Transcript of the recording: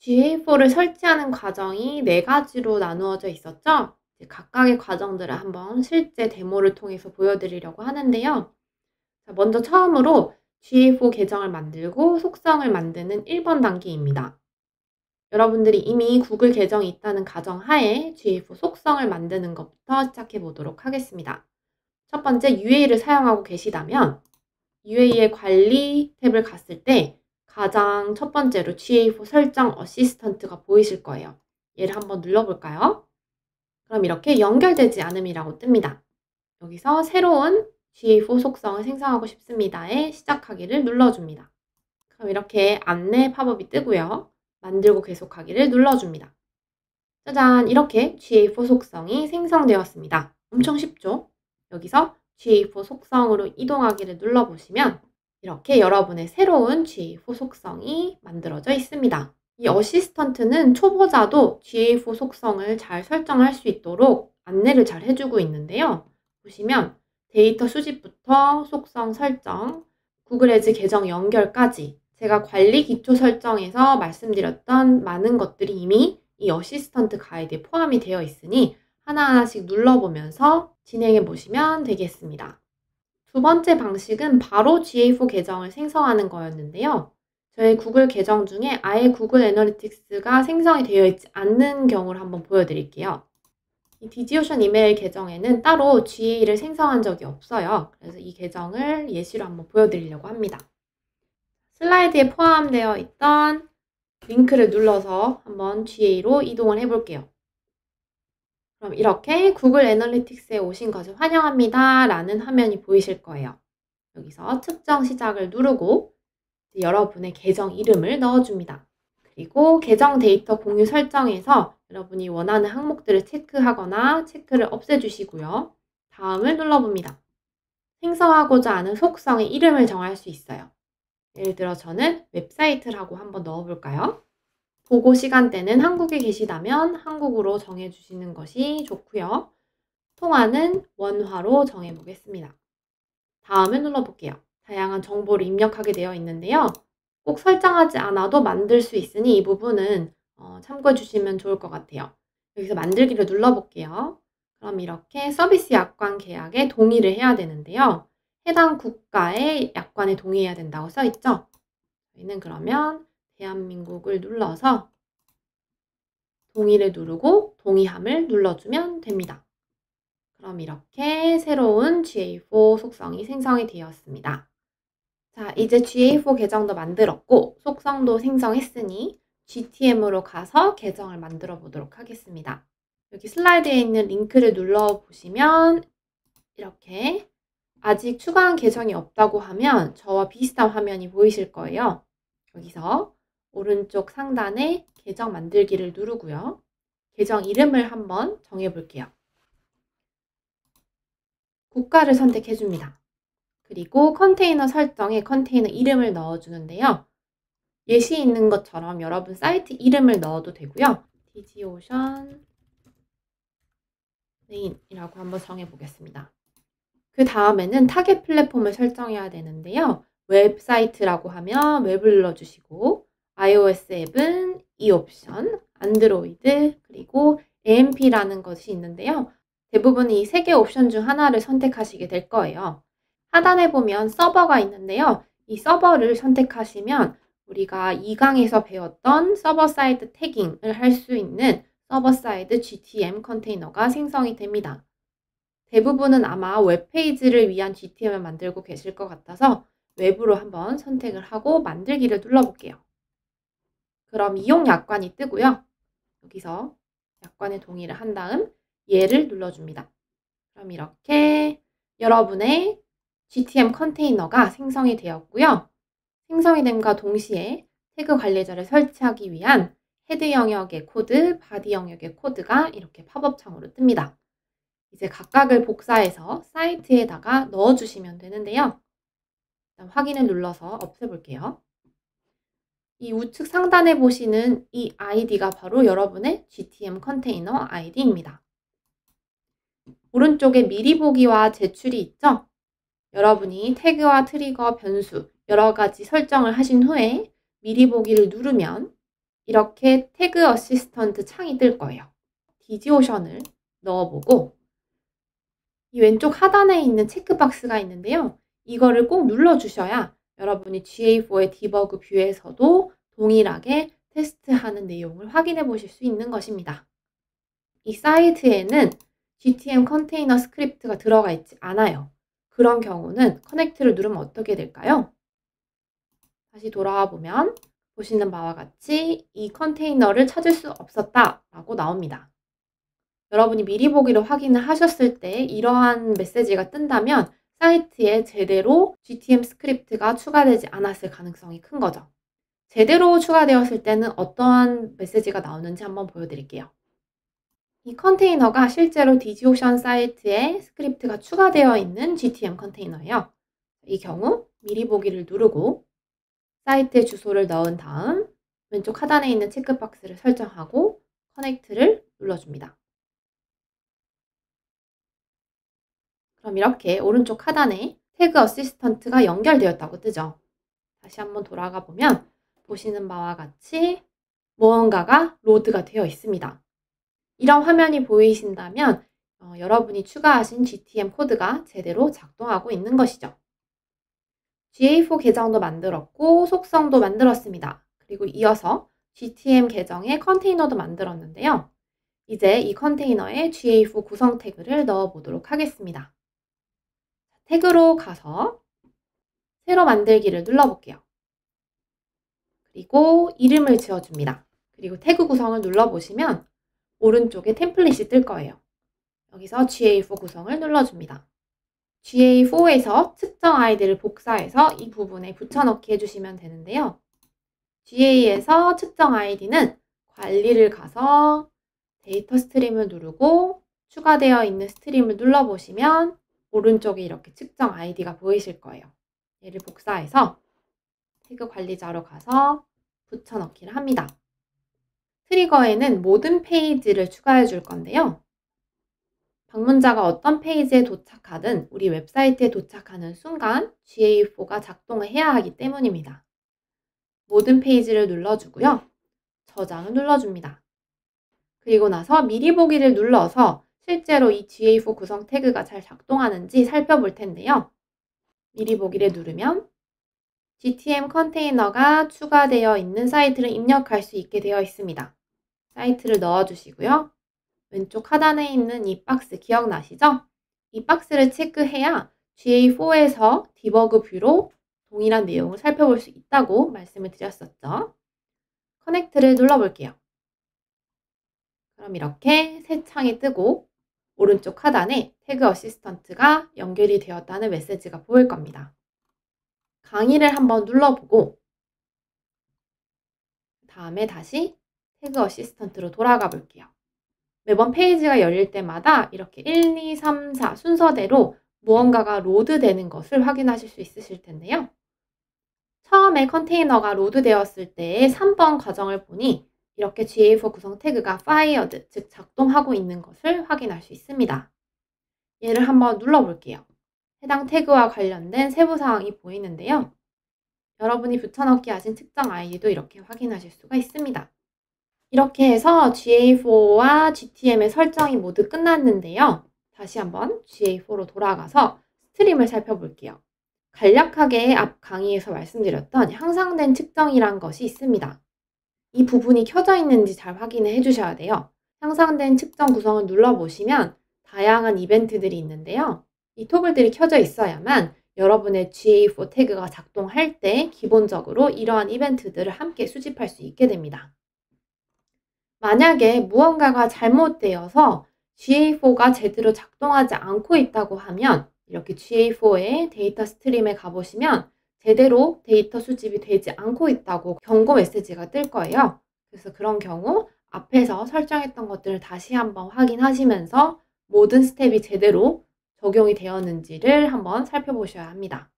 GA4를 설치하는 과정이 4가지로 나누어져 있었죠? 이제 각각의 과정들을 한번 실제 데모를 통해서 보여드리려고 하는데요. 자, 먼저 처음으로 GA4 계정을 만들고 속성을 만드는 1번 단계입니다. 여러분들이 이미 구글 계정이 있다는 가정하에 GA4 속성을 만드는 것부터 시작해 보도록 하겠습니다. 첫 번째, UA를 사용하고 계시다면 UA의 관리 탭을 갔을 때 가장 첫 번째로 GA4 설정 어시스턴트가 보이실 거예요. 얘를 한번 눌러볼까요? 그럼 이렇게 연결되지 않음이라고 뜹니다. 여기서 새로운 GA4 속성을 생성하고 싶습니다에 시작하기를 눌러줍니다. 그럼 이렇게 안내 팝업이 뜨고요. 만들고 계속하기를 눌러줍니다. 짜잔! 이렇게 GA4 속성이 생성되었습니다. 엄청 쉽죠? 여기서 GA4 속성으로 이동하기를 눌러보시면 이렇게 여러분의 새로운 GA4 속성이 만들어져 있습니다. 이 어시스턴트는 초보자도 GA4 속성을 잘 설정할 수 있도록 안내를 잘 해주고 있는데요. 보시면 데이터 수집부터 속성 설정, 구글 애즈 계정 연결까지 제가 관리 기초 설정에서 말씀드렸던 많은 것들이 이미 이 어시스턴트 가이드에 포함이 되어 있으니 하나하나씩 눌러보면서 진행해 보시면 되겠습니다. 두 번째 방식은 바로 GA4 계정을 생성하는 거였는데요. 저의 구글 계정 중에 아예 구글 애널리틱스가 생성이 되어 있지 않는 경우를 한번 보여드릴게요. 이 디지오션 이메일 계정에는 따로 GA를 생성한 적이 없어요. 그래서 이 계정을 예시로 한번 보여드리려고 합니다. 슬라이드에 포함되어 있던 링크를 눌러서 한번 GA로 이동을 해볼게요. 그럼 이렇게 구글 애널리틱스에 오신 것을 환영합니다 라는 화면이 보이실 거예요. 여기서 측정 시작을 누르고 여러분의 계정 이름을 넣어줍니다. 그리고 계정 데이터 공유 설정에서 여러분이 원하는 항목들을 체크하거나 체크를 없애주시고요. 다음을 눌러봅니다. 생성하고자 하는 속성의 이름을 정할 수 있어요. 예를 들어 저는 웹사이트라고 한번 넣어볼까요? 보고 시간대는 한국에 계시다면 한국으로 정해주시는 것이 좋고요. 통화는 원화로 정해보겠습니다. 다음을 눌러볼게요. 다양한 정보를 입력하게 되어 있는데요. 꼭 설정하지 않아도 만들 수 있으니 이 부분은 참고해 주시면 좋을 것 같아요. 여기서 만들기를 눌러볼게요. 그럼 이렇게 서비스 약관 계약에 동의를 해야 되는데요. 해당 국가의 약관에 동의해야 된다고 써있죠? 저희는 그러면 대한민국을 눌러서 동의를 누르고 동의함을 눌러주면 됩니다. 그럼 이렇게 새로운 GA4 속성이 생성이 되었습니다. 자, 이제 GA4 계정도 만들었고 속성도 생성했으니 GTM으로 가서 계정을 만들어 보도록 하겠습니다. 여기 슬라이드에 있는 링크를 눌러보시면 이렇게 아직 추가한 계정이 없다고 하면 저와 비슷한 화면이 보이실 거예요. 여기서 오른쪽 상단에 계정 만들기를 누르고요. 계정 이름을 한번 정해볼게요. 국가를 선택해줍니다. 그리고 컨테이너 설정에 컨테이너 이름을 넣어주는데요. 예시 있는 것처럼 여러분 사이트 이름을 넣어도 되고요. 디지오션 메인이라고 한번 정해보겠습니다. 그 다음에는 타겟 플랫폼을 설정해야 되는데요. 웹사이트라고 하면 웹을 눌러주시고 iOS 앱은 이 옵션, 안드로이드, 그리고 AMP라는 것이 있는데요. 대부분 이 3개 옵션 중 하나를 선택하시게 될 거예요. 하단에 보면 서버가 있는데요. 이 서버를 선택하시면 우리가 2강에서 배웠던 서버 사이드 태깅을 할 수 있는 서버 사이드 GTM 컨테이너가 생성이 됩니다. 대부분은 아마 웹페이지를 위한 GTM을 만들고 계실 것 같아서 웹으로 한번 선택을 하고 만들기를 눌러볼게요. 그럼 이용 약관이 뜨고요. 여기서 약관에 동의를 한 다음 얘를 눌러줍니다. 그럼 이렇게 여러분의 GTM 컨테이너가 생성이 되었고요. 생성이 됨과 동시에 태그 관리자를 설치하기 위한 헤드 영역의 코드, 바디 영역의 코드가 이렇게 팝업 창으로 뜹니다. 이제 각각을 복사해서 사이트에다가 넣어주시면 되는데요. 일단 확인을 눌러서 없애볼게요. 이 우측 상단에 보시는 이 아이디가 바로 여러분의 GTM 컨테이너 아이디입니다. 오른쪽에 미리 보기와 제출이 있죠? 여러분이 태그와 트리거, 변수 여러 가지 설정을 하신 후에 미리 보기를 누르면 이렇게 태그 어시스턴트 창이 뜰 거예요. 디지오션을 넣어보고 이 왼쪽 하단에 있는 체크박스가 있는데요. 이거를 꼭 눌러주셔야 여러분이 GA4의 디버그 뷰에서도 동일하게 테스트하는 내용을 확인해 보실 수 있는 것입니다. 이 사이트에는 GTM 컨테이너 스크립트가 들어가 있지 않아요. 그런 경우는 커넥트를 누르면 어떻게 될까요? 다시 돌아와 보면 보시는 바와 같이 이 컨테이너를 찾을 수 없었다 라고 나옵니다. 여러분이 미리 보기를 확인을 하셨을 때 이러한 메시지가 뜬다면 사이트에 제대로 GTM 스크립트가 추가되지 않았을 가능성이 큰 거죠. 제대로 추가되었을 때는 어떠한 메시지가 나오는지 한번 보여드릴게요. 이 컨테이너가 실제로 디지오션 사이트에 스크립트가 추가되어 있는 GTM 컨테이너예요. 이 경우 미리 보기를 누르고 사이트에 주소를 넣은 다음 왼쪽 하단에 있는 체크박스를 설정하고 커넥트를 눌러줍니다. 그럼 이렇게 오른쪽 하단에 태그 어시스턴트가 연결되었다고 뜨죠. 다시 한번 돌아가 보면 보시는 바와 같이 무언가가 로드가 되어 있습니다. 이런 화면이 보이신다면 여러분이 추가하신 GTM 코드가 제대로 작동하고 있는 것이죠. GA4 계정도 만들었고 속성도 만들었습니다. 그리고 이어서 GTM 계정의 컨테이너도 만들었는데요. 이제 이 컨테이너에 GA4 구성 태그를 넣어 보도록 하겠습니다. 태그로 가서 새로 만들기를 눌러볼게요. 그리고 이름을 지어줍니다. 그리고 태그 구성을 눌러보시면 오른쪽에 템플릿이 뜰 거예요. 여기서 GA4 구성을 눌러줍니다. GA4에서 측정 아이디를 복사해서 이 부분에 붙여넣기 해주시면 되는데요. GA에서 측정 아이디는 관리를 가서 데이터 스트림을 누르고 추가되어 있는 스트림을 눌러보시면 오른쪽에 이렇게 측정 아이디가 보이실 거예요. 얘를 복사해서 태그 관리자로 가서 붙여넣기를 합니다. 트리거에는 모든 페이지를 추가해 줄 건데요. 방문자가 어떤 페이지에 도착하든 우리 웹사이트에 도착하는 순간 GA4가 작동을 해야 하기 때문입니다. 모든 페이지를 눌러주고요. 저장을 눌러줍니다. 그리고 나서 미리 보기를 눌러서 실제로 이 GA4 구성 태그가 잘 작동하는지 살펴볼 텐데요. 미리 보기를 누르면 GTM 컨테이너가 추가되어 있는 사이트를 입력할 수 있게 되어 있습니다. 사이트를 넣어주시고요. 왼쪽 하단에 있는 이 박스 기억나시죠? 이 박스를 체크해야 GA4에서 디버그 뷰로 동일한 내용을 살펴볼 수 있다고 말씀을 드렸었죠. 커넥트를 눌러볼게요. 그럼 이렇게 새 창이 뜨고 오른쪽 하단에 태그 어시스턴트가 연결이 되었다는 메시지가 보일 겁니다. 강의를 한번 눌러보고 다음에 다시 태그 어시스턴트로 돌아가 볼게요. 매번 페이지가 열릴 때마다 이렇게 1, 2, 3, 4 순서대로 무언가가 로드되는 것을 확인하실 수 있으실 텐데요. 처음에 컨테이너가 로드되었을 때의 3번 과정을 보니 이렇게 GA4 구성 태그가 fired, 즉 작동하고 있는 것을 확인할 수 있습니다. 얘를 한번 눌러볼게요. 해당 태그와 관련된 세부사항이 보이는데요. 여러분이 붙여넣기 하신 측정 아이디도 이렇게 확인하실 수가 있습니다. 이렇게 해서 GA4와 GTM의 설정이 모두 끝났는데요. 다시 한번 GA4로 돌아가서 스트림을 살펴볼게요. 간략하게 앞 강의에서 말씀드렸던 향상된 측정이란 것이 있습니다. 이 부분이 켜져 있는지 잘 확인을 해주셔야 돼요. 향상된 측정 구성을 눌러보시면 다양한 이벤트들이 있는데요. 이 토글들이 켜져 있어야만 여러분의 GA4 태그가 작동할 때 기본적으로 이러한 이벤트들을 함께 수집할 수 있게 됩니다. 만약에 무언가가 잘못되어서 GA4가 제대로 작동하지 않고 있다고 하면 이렇게 GA4의 데이터 스트림에 가보시면 제대로 데이터 수집이 되지 않고 있다고 경고 메시지가 뜰 거예요. 그래서 그런 경우 앞에서 설정했던 것들을 다시 한번 확인하시면서 모든 스텝이 제대로 적용이 되었는지를 한번 살펴보셔야 합니다.